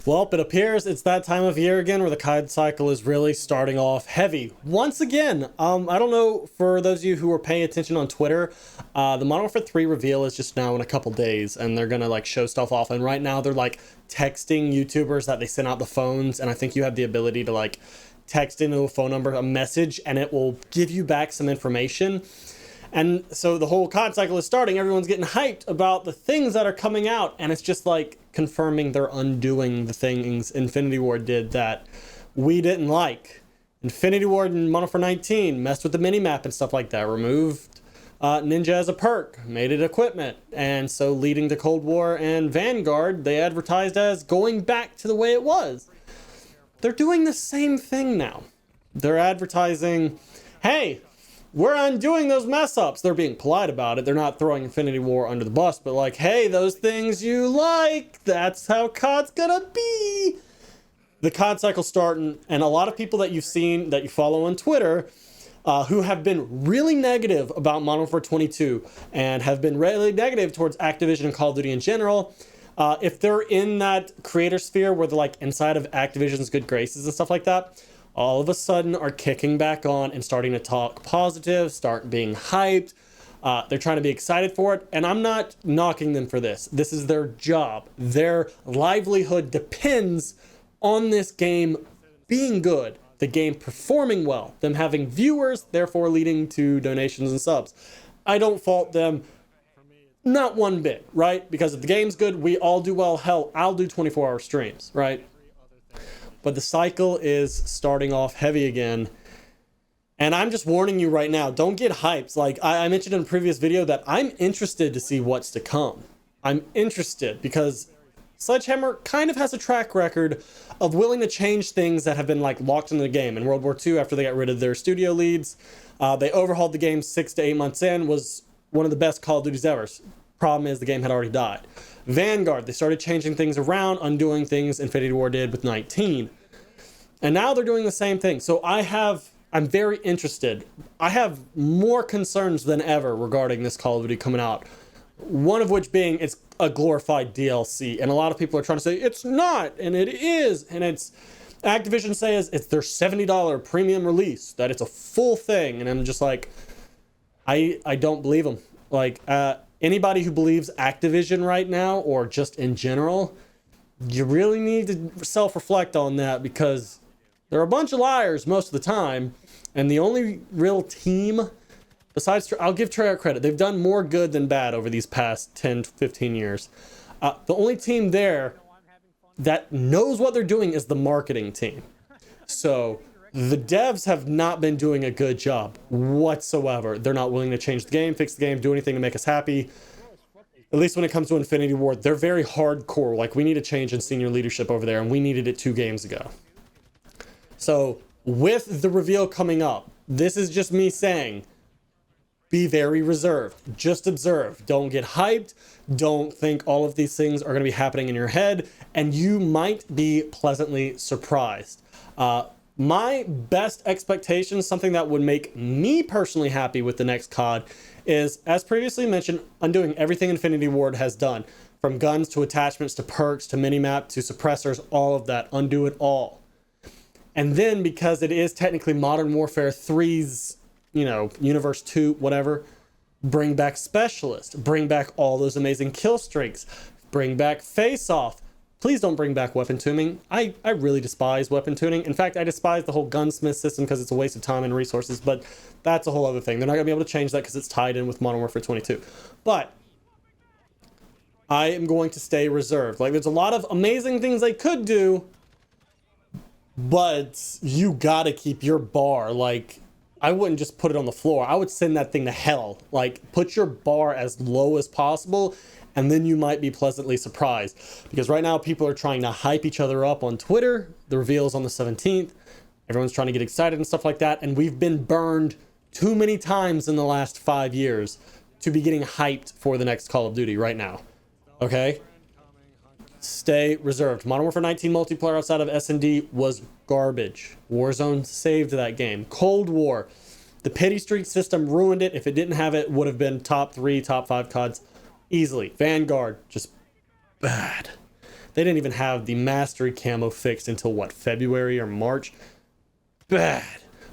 Well, it appears it's that time of year again where the CoD cycle is really starting off heavy. Once again, I don't know, for those of you who are paying attention on Twitter, the Modern Warfare 3 reveal is just now in a couple days, and they're gonna like show stuff off. And right now they're like texting YouTubers that they send out the phones, and I think you have the ability to like text into a phone number a message, and it will give you back some information. And so the whole COD cycle is starting. Everyone's getting hyped about the things that are coming out. And it's just like confirming they're undoing the things Infinity Ward did that we didn't like. Infinity Ward and Modern Warfare 19 messed with the minimap and stuff like that. Removed Ninja as a perk, made it equipment. And so leading to Cold War and Vanguard, they advertised as going back to the way it was. They're doing the same thing now. They're advertising, hey, we're undoing those mess ups. They're being polite about it. They're not throwing Infinity War under the bus, but like, hey, those things you like, that's how COD's gonna be. The COD cycle's starting, and a lot of people that you've seen, that you follow on Twitter, who have been really negative about Modern Warfare 22 and have been really negative towards Activision and Call of Duty in general, if they're in that creator sphere where they're like inside of Activision's good graces and stuff like that, all of a sudden are kicking back on and starting to talk positive, start being hyped. They're trying to be excited for it. And I'm not knocking them for this. This is their job. Their livelihood depends on this game being good, the game performing well, them having viewers, therefore leading to donations and subs. I don't fault them, not one bit, right? Because if the game's good, we all do well. Hell, I'll do 24-hour streams, right? But the cycle is starting off heavy again. And I'm just warning you right now, don't get hyped. Like I mentioned in a previous video that I'm interested to see what's to come. I'm interested because Sledgehammer kind of has a track record of willing to change things that have been like locked into the game. In World War II, after they got rid of their studio leads, they overhauled the game 6 to 8 months in, was one of the best Call of Duties ever. Problem is the game had already died. Vanguard, they started changing things around, undoing things Infinity War did with 19. And now they're doing the same thing. So I'm very interested. I have more concerns than ever regarding this Call of Duty coming out. One of which being it's a glorified DLC. And a lot of people are trying to say it's not, and it is. And it's Activision says it's their $70 premium release, that it's a full thing. And I'm just like, I don't believe them. Like, anybody who believes Activision right now, or just in general, you really need to self-reflect on that, because they're a bunch of liars most of the time. And the only real team, besides, I'll give Treyarch credit, they've done more good than bad over these past 10, 15 years. The only team there that knows what they're doing is the marketing team. So the devs have not been doing a good job whatsoever. They're not willing to change the game, fix the game, do anything to make us happy. At least when it comes to Infinity Ward, they're very hardcore. Like, we need a change in senior leadership over there, and we needed it 2 games ago. So with the reveal coming up, this is just me saying, be very reserved. Just observe. Don't get hyped. Don't think all of these things are going to be happening in your head, and you might be pleasantly surprised. My best expectation, something that would make me personally happy with the next COD, is, as previously mentioned, undoing everything Infinity Ward has done. From guns to attachments to perks to minimap to suppressors, all of that. Undo it all. And then, because it is technically Modern Warfare 3's, Universe 2, whatever, bring back Specialist. Bring back all those amazing kill streaks. Bring back Face Off. Please don't bring back weapon tuning. I really despise weapon tuning. In fact, I despise the whole gunsmith system because it's a waste of time and resources, but that's a whole other thing. They're not going to be able to change that because it's tied in with Modern Warfare 22. But I am going to stay reserved. Like, there's a lot of amazing things they could do, but you got to keep your bar. Like, I wouldn't just put it on the floor. I would send that thing to hell. Like, put your bar as low as possible, and then you might be pleasantly surprised. Because right now, people are trying to hype each other up on Twitter. The reveal's on the 17th. Everyone's trying to get excited and stuff like that. And we've been burned too many times in the last 5 years to be getting hyped for the next Call of Duty right now. Okay? Stay reserved. Modern Warfare 19 multiplayer outside of S&D was garbage. Warzone saved that game. Cold War. The pity streak system ruined it. If it didn't have it, would have been top 3, top 5 CODs easily. Vanguard, just bad. They didn't even have the mastery camo fixed until what, February or March? Bad.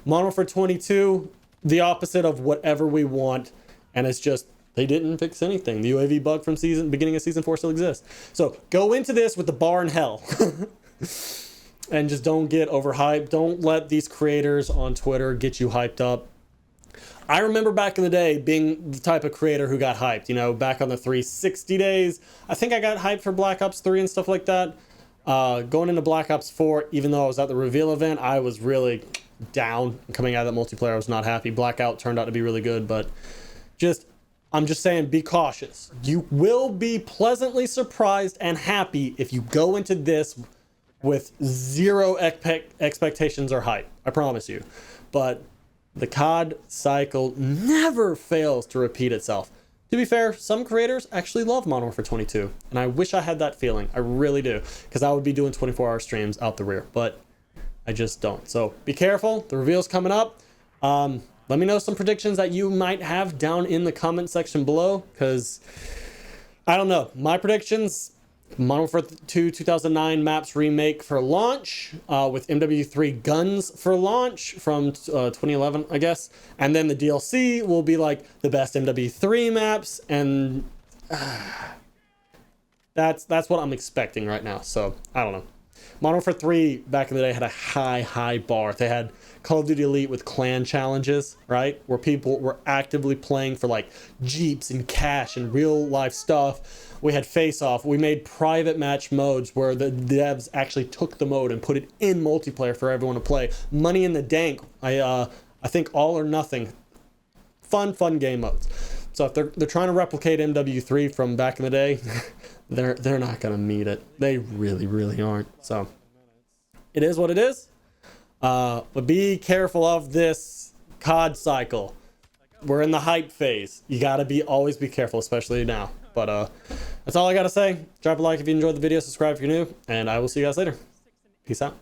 Modern Warfare 22, the opposite of whatever we want, and it's just they didn't fix anything. The UAV bug from beginning of season 4 still exists. So go into this with the bar in hell. And just don't get overhyped. Don't let these creators on Twitter get you hyped up. I remember back in the day being the type of creator who got hyped, you know, back on the 360 days. I think I got hyped for Black Ops 3 and stuff like that. Going into Black Ops 4, even though I was at the reveal event, I was really down. Coming out of that multiplayer, I was not happy. Blackout turned out to be really good, but I'm just saying, be cautious. You will be pleasantly surprised and happy if you go into this with zero expectations or hype. I promise you. But the COD cycle never fails to repeat itself. To be fair, some creators actually love Modern Warfare 22, and I wish I had that feeling. I really do, because I would be doing 24-hour streams out the rear, but I just don't. So be careful. The reveal's coming up. Let me know some predictions that you might have down in the comment section below, because I don't know. My predictions: Modern Warfare 2 2009 maps remake for launch, with MW3 guns for launch from 2011, I guess. And then the DLC will be like the best MW3 maps, and that's what I'm expecting right now. So I don't know. Modern Warfare 3 back in the day had a high bar. They had Call of Duty Elite with clan challenges, right? Where people were actively playing for like Jeeps and cash and real life stuff. We had Face Off. We made private match modes where the devs actually took the mode and put it in multiplayer for everyone to play. Money in the Dank. I think All or Nothing. Fun game modes. So if they're trying to replicate MW3 from back in the day, they're not gonna meet it. They really aren't. So it is what it is. But be careful of this COD cycle. We're in the hype phase. You gotta always be careful, especially now. But that's all I gotta say. Drop a like if you enjoyed the video, subscribe if you're new, and I will see you guys later. Peace out.